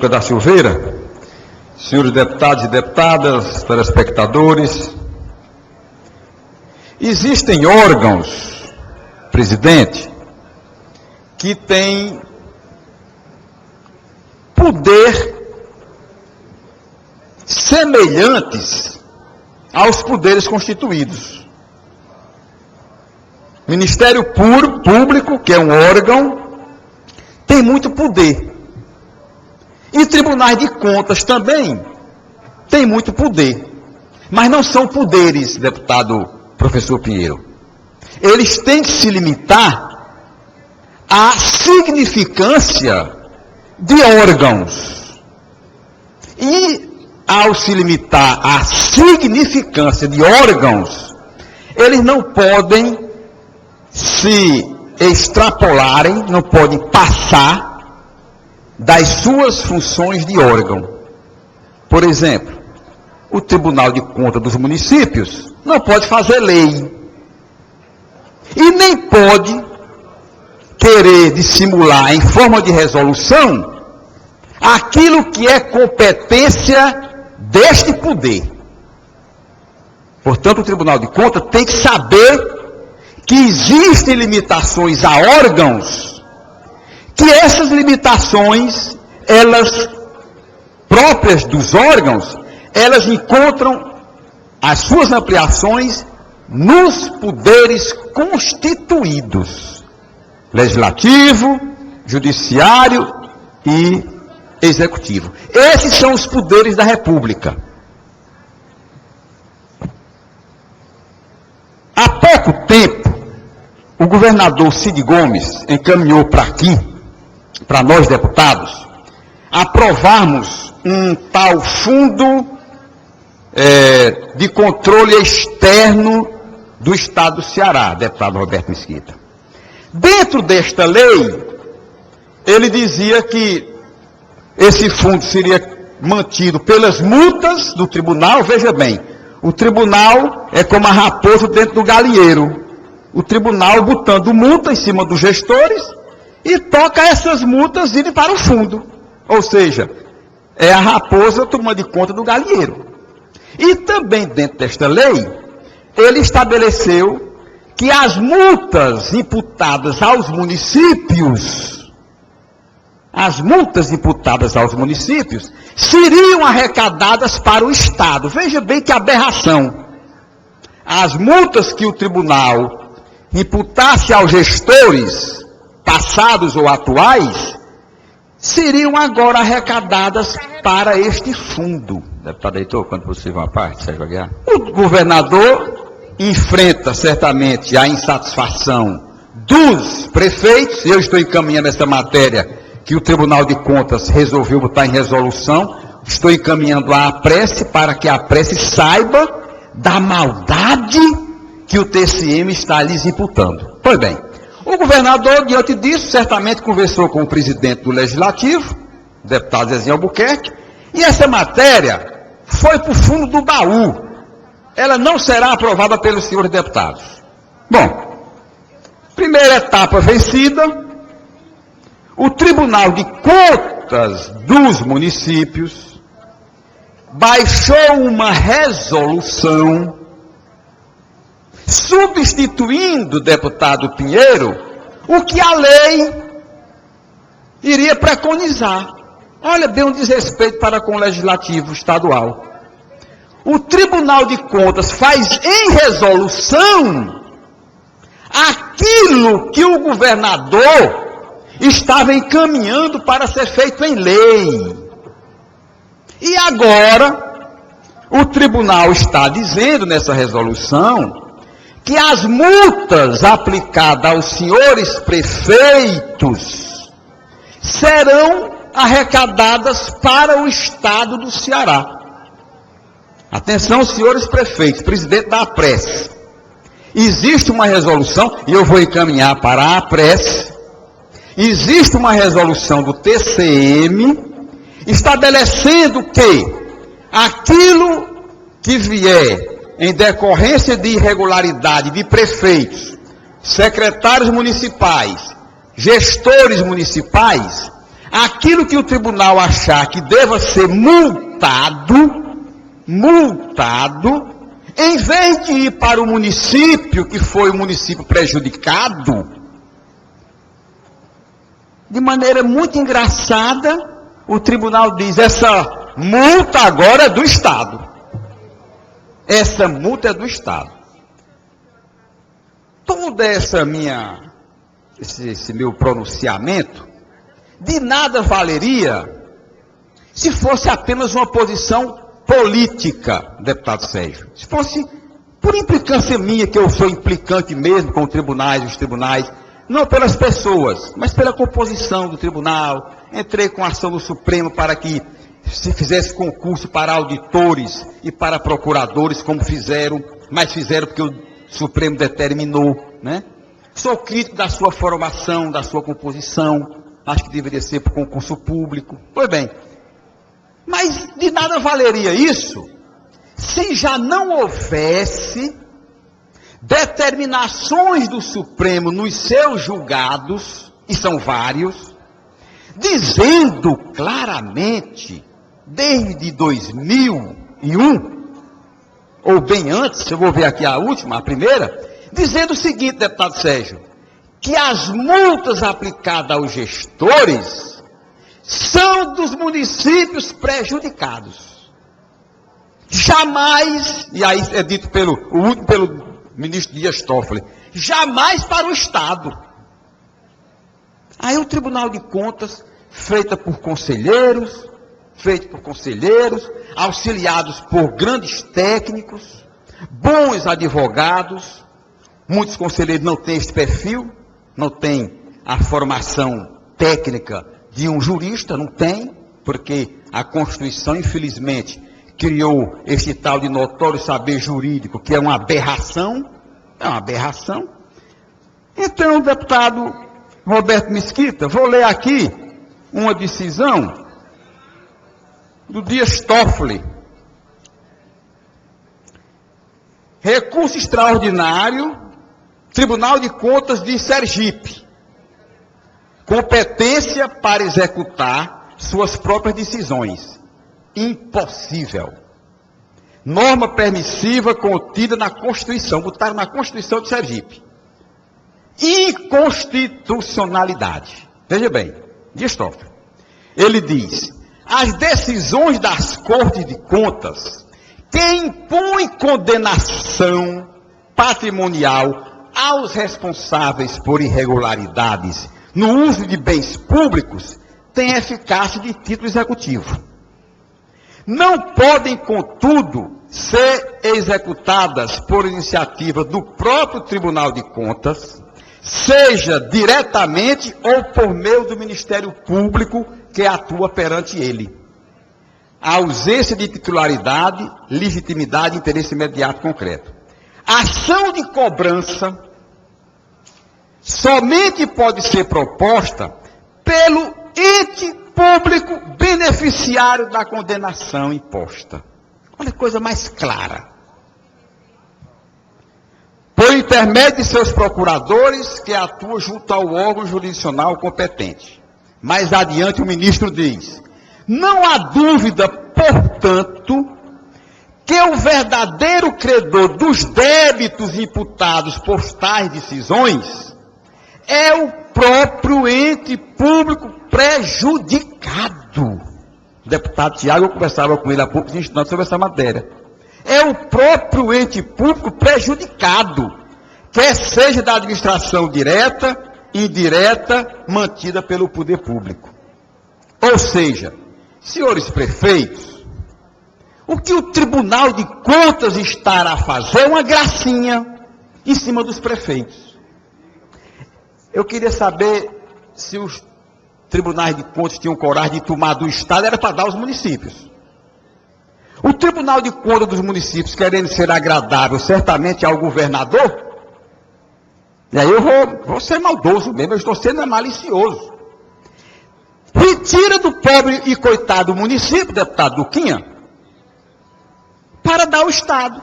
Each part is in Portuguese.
da Silveira, senhores deputados e deputadas, telespectadores, existem órgãos, presidente, que têm poder semelhantes aos poderes constituídos. Ministério Público, que é um órgão, tem muito poder. E tribunais de contas também têm muito poder. Mas não são poderes, deputado professor Pinheiro. Eles têm que se limitar à significância de órgãos. E, ao se limitar à significância de órgãos, eles não podem se extrapolarem, não podem passar das suas funções de órgão. Por exemplo, o Tribunal de Contas dos Municípios não pode fazer lei. E nem pode querer dissimular em forma de resolução aquilo que é competência deste poder. Portanto, o Tribunal de Contas tem que saber que existem limitações a órgãos, que essas limitações, elas próprias dos órgãos, elas encontram as suas ampliações nos poderes constituídos: legislativo, judiciário e executivo. Esses são os poderes da República. Há pouco tempo, o governador Cid Gomes encaminhou para aqui, para nós deputados, aprovarmos um tal fundo de controle externo do Estado do Ceará, deputado Roberto Mesquita. Dentro desta lei, ele dizia que esse fundo seria mantido pelas multas do tribunal. Veja bem, o tribunal é como a raposa dentro do galinheiro. O tribunal botando multa em cima dos gestores e toca essas multas irem para o fundo. Ou seja, é a raposa tomando conta do galinheiro. E também dentro desta lei, ele estabeleceu que as multas imputadas aos municípios, seriam arrecadadas para o Estado. Veja bem que aberração. As multas que o tribunal imputasse aos gestores, passados ou atuais, seriam agora arrecadadas para este fundo. Deputado Heitor, quando possível uma parte, Sérgio Aguiar. O governador enfrenta certamente a insatisfação dos prefeitos. Eu estou encaminhando essa matéria que o Tribunal de Contas resolveu botar em resolução. Estou encaminhando à prece para que a prece saiba da maldade que o TCM está lhes imputando. Pois bem, o governador, diante disso, certamente conversou com o presidente do Legislativo, o deputado Zezinho Albuquerque, e essa matéria foi para o fundo do baú. Ela não será aprovada pelos senhores deputados. Bom, primeira etapa vencida, o Tribunal de Contas dos Municípios baixou uma resolução substituindo, deputado Pinheiro, o que a lei iria preconizar. Olha bem um desrespeito para com o Legislativo Estadual. O Tribunal de Contas faz em resolução aquilo que o governador estava encaminhando para ser feito em lei. E agora, o tribunal está dizendo nessa resolução que as multas aplicadas aos senhores prefeitos serão arrecadadas para o Estado do Ceará. Atenção, senhores prefeitos, presidente da APRES. Existe uma resolução, e eu vou encaminhar para a APRES, existe uma resolução do TCM, estabelecendo que aquilo que vier em decorrência de irregularidade de prefeitos, secretários municipais, gestores municipais, aquilo que o tribunal achar que deva ser multado, em vez de ir para o município, que foi o município prejudicado, de maneira muito engraçada, o tribunal diz: essa multa agora é do Estado. Essa multa é do Estado. Toda esse meu pronunciamento, de nada valeria se fosse apenas uma posição política, deputado Sérgio. Se fosse por implicância minha, que eu sou implicante mesmo com os tribunais, não pelas pessoas, mas pela composição do tribunal. Entrei com ação no Supremo para que se fizesse concurso para auditores e para procuradores, como fizeram, mas fizeram porque o Supremo determinou, né? Sou crítico da sua formação, da sua composição, acho que deveria ser por concurso público. Pois bem, mas de nada valeria isso se já não houvesse determinações do Supremo nos seus julgados, e são vários, dizendo claramente, desde 2001, ou bem antes, eu vou ver aqui a última, a primeira, dizendo o seguinte, deputado Sérgio, que as multas aplicadas aos gestores são dos municípios prejudicados. Jamais, e aí é dito pelo ministro Dias Toffoli, jamais para o Estado. Aí o Tribunal de Contas, feito por conselheiros, auxiliados por grandes técnicos, bons advogados, muitos conselheiros não têm esse perfil, não têm a formação técnica de um jurista, não tem, porque a Constituição, infelizmente, criou este tal de notório saber jurídico, que é uma aberração. Então, deputado Roberto Mesquita, vou ler aqui uma decisão do Dias Toffoli. Recurso extraordinário, Tribunal de Contas de Sergipe. Competência para executar suas próprias decisões. Impossível. Norma permissiva contida na Constituição. Botaram na Constituição de Sergipe. Inconstitucionalidade. Veja bem, Dias Toffoli. Ele diz: as decisões das Cortes de Contas que impõem condenação patrimonial aos responsáveis por irregularidades no uso de bens públicos têm eficácia de título executivo. Não podem, contudo, ser executadas por iniciativa do próprio Tribunal de Contas, seja diretamente ou por meio do Ministério Público que atua perante ele. A ausência de titularidade, legitimidade e interesse imediato concreto. A ação de cobrança somente pode ser proposta pelo ente público beneficiário da condenação imposta. Olha que coisa mais clara. Por intermédio de seus procuradores que atuam junto ao órgão jurisdicional competente. Mais adiante o ministro diz: não há dúvida, portanto, que o verdadeiro credor dos débitos imputados por tais decisões é o próprio ente público prejudicado. O deputado Tiago, eu conversava com ele há poucos instantes sobre essa matéria. É o próprio ente público prejudicado, quer seja da administração direta, indireta, mantida pelo poder público. Ou seja, senhores prefeitos, o que o Tribunal de Contas estará a fazer é uma gracinha em cima dos prefeitos. Eu queria saber se os tribunais de contas tinham coragem de tomar do Estado, era para dar aos municípios. O Tribunal de Contas dos municípios, querendo ser agradável certamente ao governador, e aí eu vou ser maldoso mesmo, eu estou sendo malicioso. Retira do pobre e coitado município, deputado Duquinha, para dar ao Estado.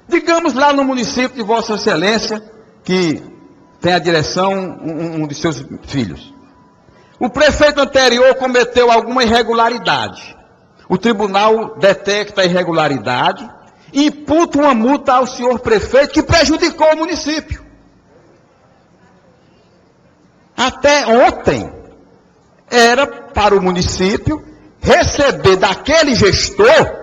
Digamos lá no município de Vossa Excelência, que tem a direção um de seus filhos. O prefeito anterior cometeu alguma irregularidade. O tribunal detecta a irregularidade e imputa uma multa ao senhor prefeito que prejudicou o município. Até ontem, era para o município receber daquele gestor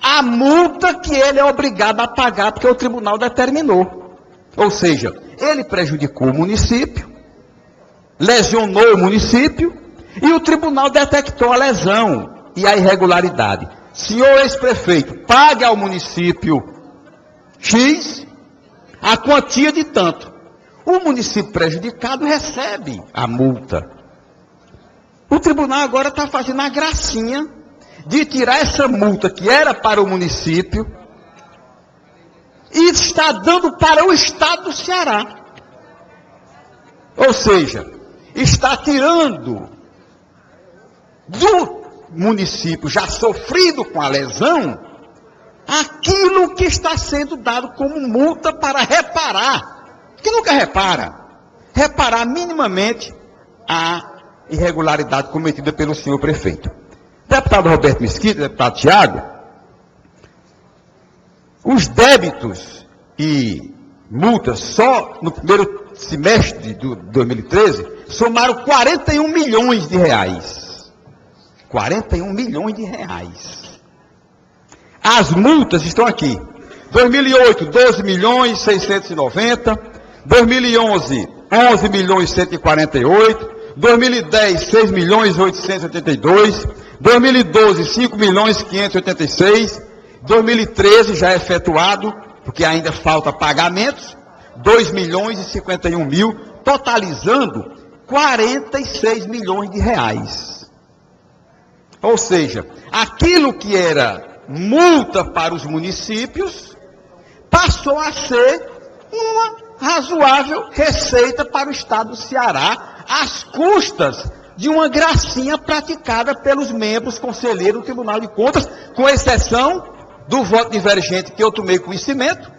a multa que ele é obrigado a pagar, porque o tribunal determinou. Ou seja, ele prejudicou o município, lesionou o município, e o tribunal detectou a lesão e a irregularidade. Senhor ex-prefeito, pague ao município X a quantia de tanto. O município prejudicado recebe a multa. O tribunal agora está fazendo a gracinha de tirar essa multa que era para o município e está dando para o estado do Ceará. Ou seja, está tirando do município já sofrido com a lesão aquilo que está sendo dado como multa para reparar, que nunca reparar minimamente a irregularidade cometida pelo senhor prefeito. Deputado Roberto Mesquita, deputado Tiago, os débitos e multas só no primeiro semestre de 2013 somaram 41 milhões de reais. 41 milhões de reais. As multas estão aqui. 2008, 12 milhões 690. 2011, 11 milhões 148. 2010, 6 milhões 882. 2012, 5 milhões 586. 2013 já é efetuado, porque ainda falta pagamentos, 2 milhões e 51 mil, totalizando 46 milhões de reais. Ou seja, aquilo que era multa para os municípios, passou a ser uma razoável receita para o estado do Ceará, às custas de uma gracinha praticada pelos membros conselheiros do Tribunal de Contas, com exceção do voto divergente que eu tomei conhecimento,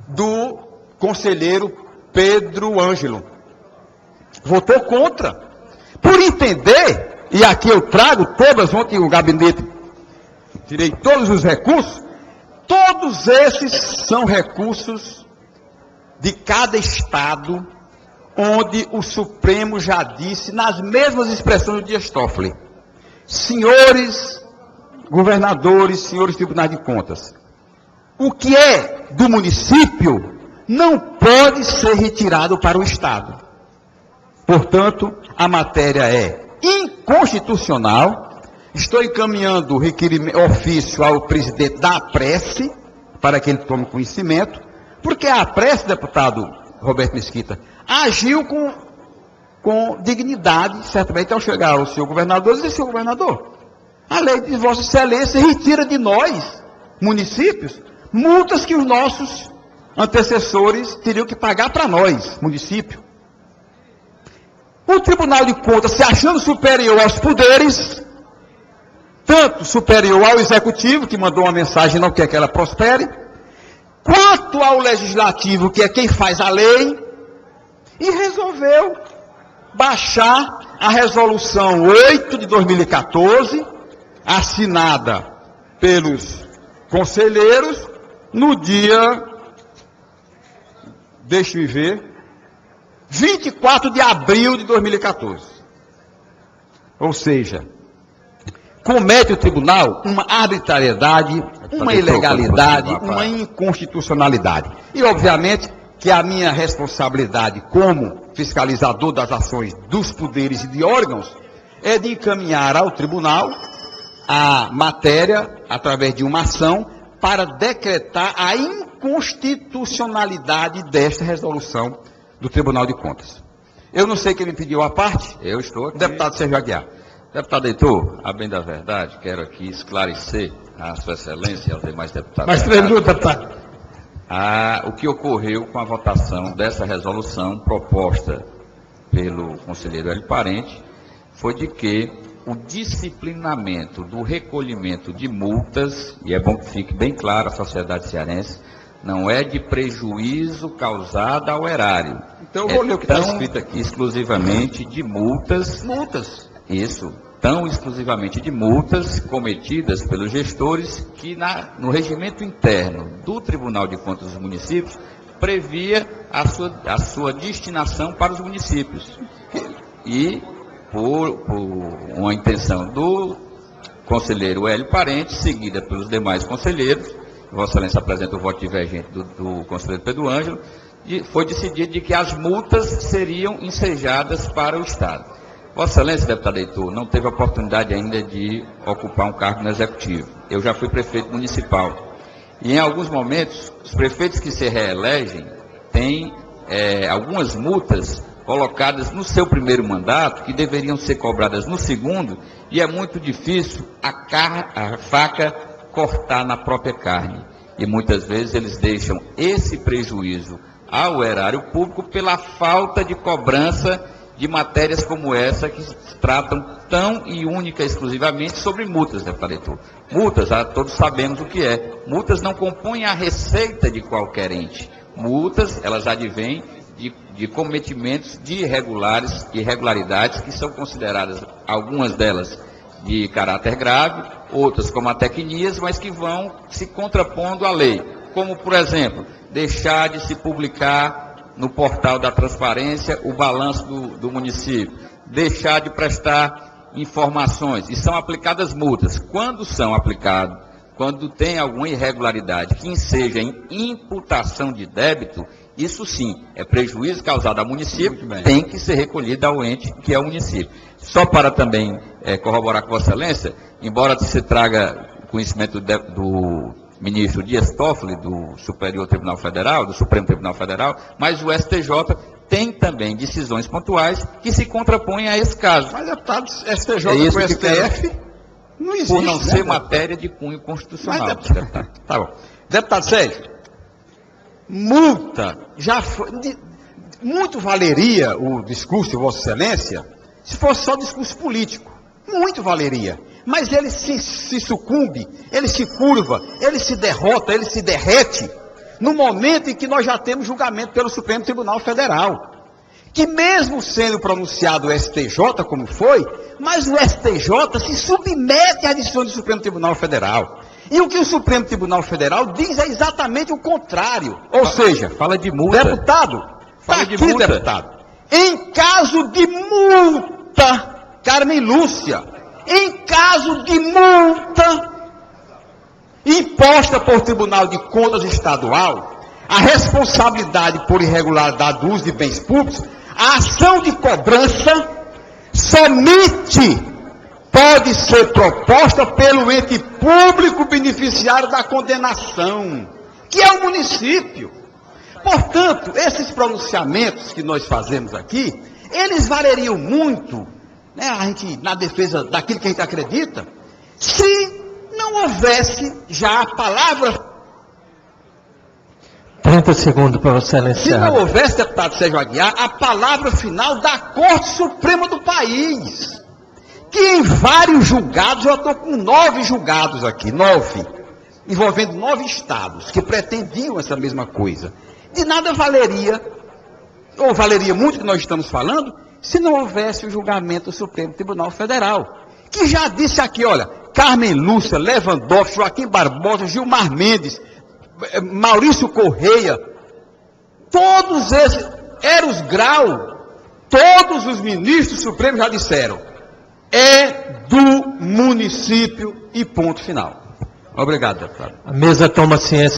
do conselheiro Pedro Ângelo. Votou contra. Por entender, e aqui eu trago todas, ontem o gabinete, tirei todos os recursos, todos esses são recursos de cada estado, onde o Supremo já disse, nas mesmas expressões do Dias Toffoli: senhores governadores, senhores tribunais de contas, o que é do município não pode ser retirado para o Estado. Portanto, a matéria é inconstitucional. Estou encaminhando o ofício ao presidente da APRESE, para que ele tome conhecimento, porque a APRESE, deputado Roberto Mesquita, agiu com dignidade, certamente, ao chegar ao senhor governador, e dizer: senhor governador, a lei de Vossa Excelência retira de nós, municípios, multas que os nossos antecessores teriam que pagar para nós, município. O Tribunal de Contas, se achando superior aos poderes, tanto superior ao Executivo, que mandou uma mensagem e não quer que ela prospere, quanto ao Legislativo, que é quem faz a lei, e resolveu baixar a Resolução 8 de 2014, assinada pelos conselheiros, no dia, deixe-me ver, 24 de abril de 2014. Ou seja, comete o tribunal uma arbitrariedade, uma ilegalidade, uma inconstitucionalidade. E, obviamente, que a minha responsabilidade como fiscalizador das ações dos poderes e de órgãos é de encaminhar ao tribunal a matéria, através de uma ação, para decretar a inconstitucionalidade desta resolução do Tribunal de Contas. Eu não sei quem me pediu a parte. Eu estou aqui. Deputado Sérgio Aguiar. Deputado Heitor, a bem da verdade, quero aqui esclarecer a Sua Excelência e aos demais deputados. Mais 3 minutos, deputado. O que ocorreu com a votação dessa resolução proposta pelo conselheiro Hélio Parente foi de que o disciplinamento do recolhimento de multas, e é bom que fique bem claro à sociedade cearense, não é de prejuízo causado ao erário. Então eu vou ler o que está escrito aqui. Exclusivamente de multas. Multas. Isso, tão exclusivamente de multas cometidas pelos gestores que no regimento interno do Tribunal de Contas dos Municípios previa a sua destinação para os municípios. E por uma intenção do conselheiro Hélio Parente, seguida pelos demais conselheiros, Vossa Excelência apresenta o voto divergente do conselheiro Pedro Ângelo, foi decidido de que as multas seriam ensejadas para o Estado. Vossa Excelência, deputado Heitor, não teve a oportunidade ainda de ocupar um cargo no Executivo. Eu já fui prefeito municipal. E em alguns momentos, os prefeitos que se reelegem têm algumas multas colocadas no seu primeiro mandato, que deveriam ser cobradas no segundo, e é muito difícil a faca cortar na própria carne. E muitas vezes eles deixam esse prejuízo ao erário público pela falta de cobrança de matérias como essa, que tratam tão e única e exclusivamente sobre multas, deputado Heitor. Multas, todos sabemos o que é. Multas não compõem a receita de qualquer ente. Multas, elas advêm de cometimentos de irregularidades que são consideradas, algumas delas de caráter grave, outras como atecnias, mas que vão se contrapondo à lei. Como, por exemplo, deixar de se publicar no portal da transparência o balanço do município, deixar de prestar informações, e são aplicadas multas. Quando são aplicadas, quando tem alguma irregularidade que enseja em imputação de débito, isso sim é prejuízo causado ao município, tem que ser recolhido ao ente que é o município. Só para também corroborar com Vossa Excelência, embora se traga conhecimento do ministro Dias Toffoli, do Superior Tribunal Federal, do Supremo Tribunal Federal, mas o STJ tem também decisões pontuais que se contrapõem a esse caso. Mas, deputado, STJ com o STF não existe, por não ser matéria de cunho constitucional. Mas, deputado, tá bom. Deputado Sérgio, multa já foi... Muito valeria o discurso de Vossa Excelência se fosse só discurso político. Muito valeria. Mas ele se sucumbe, ele se curva, ele se derrota, ele se derrete no momento em que nós já temos julgamento pelo Supremo Tribunal Federal. Que mesmo sendo pronunciado o STJ como foi, mas o STJ se submete às decisões do Supremo Tribunal Federal. E o que o Supremo Tribunal Federal diz é exatamente o contrário. Ou seja, fala de multa. Deputado, está aqui, multa. Deputado. Em caso de multa, Carmen Lúcia, em caso de multa imposta por Tribunal de Contas Estadual, a responsabilidade por irregularidade do uso de bens públicos, a ação de cobrança somente pode ser proposta pelo ente público beneficiário da condenação, que é o município. Portanto, esses pronunciamentos que nós fazemos aqui, eles valeriam muito, né, a gente, na defesa daquilo que a gente acredita, se não houvesse já a palavra... 30 segundos para você iniciar. Se não houvesse, deputado Sérgio Aguiar, a palavra final da Corte Suprema do país, que em vários julgados, eu estou com 9 julgados aqui, 9, envolvendo 9 estados, que pretendiam essa mesma coisa. De nada valeria, ou valeria muito o que nós estamos falando, se não houvesse o julgamento do Supremo Tribunal Federal, que já disse aqui, olha, Carmen Lúcia, Lewandowski, Joaquim Barbosa, Gilmar Mendes, Maurício Correia, todos esses, Eros Grau, todos os ministros supremos já disseram, é do município e ponto final. Obrigado, deputado. A mesa toma ciência.